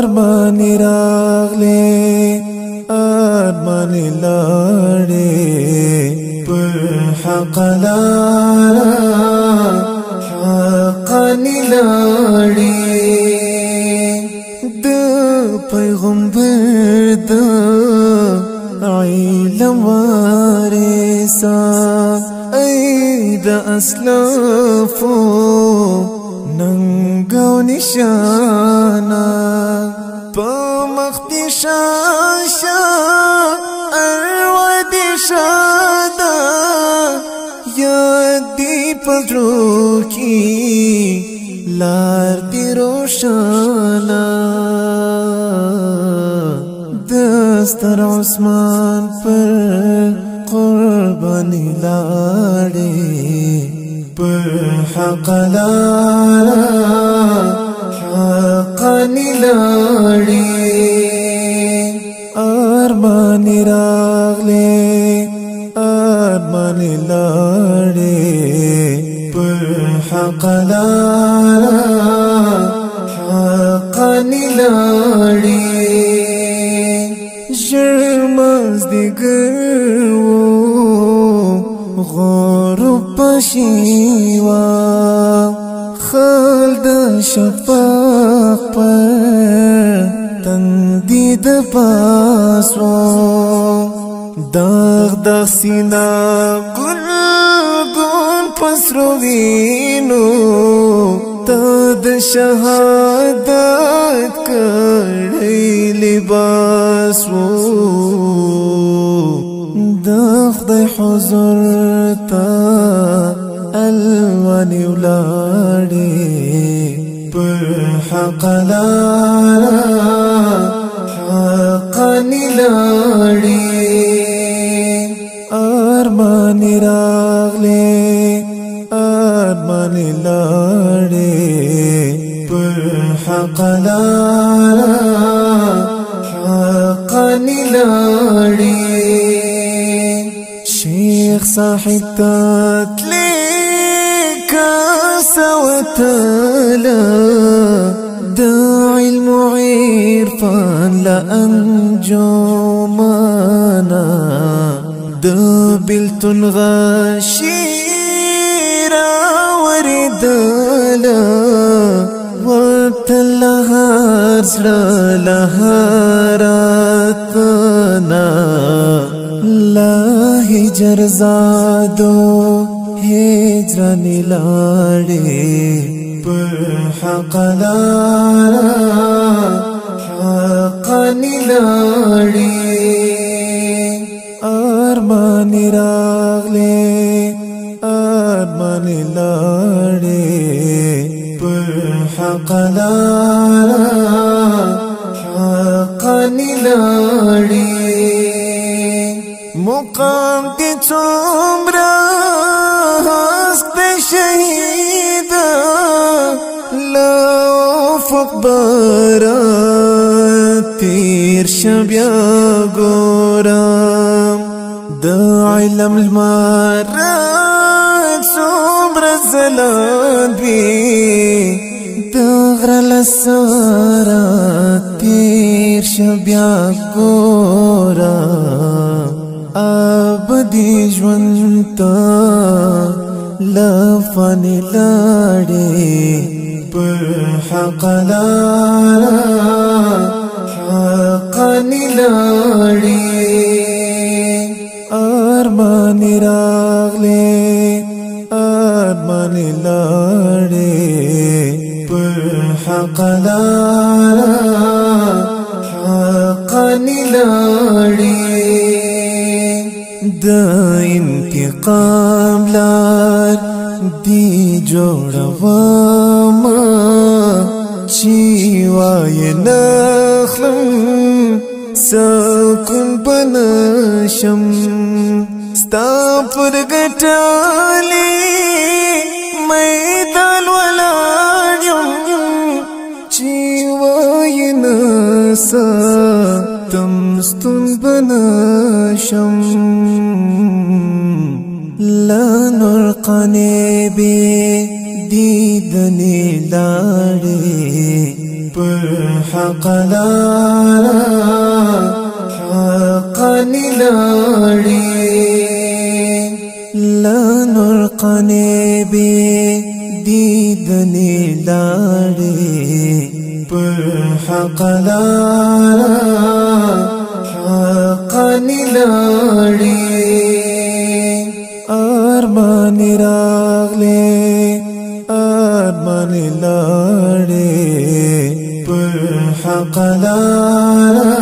ارمانی راغلی ارمانی لاړې پر حق لاره حقانی لاړې د پیغمبر د علم وارثا ای د اسلافو ننګو نشانا په مخ دې شاشه اروا دې شاده یاد دې پزړو کې لار دې روشانا دستر عثمان پر قربانی لاړې پر حق لاره حقانی لاړې ارمانی راغلی ارمانی لاړې پر حق لاره حقانی لاړې مزدګر غروب پشیوا خل د شفاق پر تندې د پاسو داغ د سینا ګل ګون پسرو وینو ته د شهادت کړي لباس د خدای حضور ته الواني ولاړې پر حق لاره حقانی لاړې ارمانی راغلی ارمانی لاړې پر حق لاره حقانی لاړې شیخ صاحب تتلی کاسوتلا دا علم عرفان لأنجمانا دا بلتن غشيرا وردلا وابتلهار سرا لهاراتنا لا هجر زادو هجرانی لاړې پر حق لاره حقانی لاړې ارمانی راغلی ارمانی لاړې پر حق لاره حقانی لاړې مقام دې څومره هست شهید لا افق بارات تیر شبیا ګورم د علم المرات څومره ځلان وي د غره لساره تیر شبیا ګورم ابدي ژوند ته لفاني لاړې پر حق لاره حقانی لاړې ارمانی راغلی ارمانی لاړې پر حق لاره حقانی لاړې د انتقام لار دی جوړوما چې وای نخلم سکون بنشم ستا پر ګټلې میدان ولاړم چې وای نساتم ستون بنشم لا نور قنبي دیدنی لاړې پر حق لارا حقا لاړې لا نور قنبي دیدنې لاړې پر حق لارا حقا لاړې ارمان راغلې ارمان لاړې پر حق لارا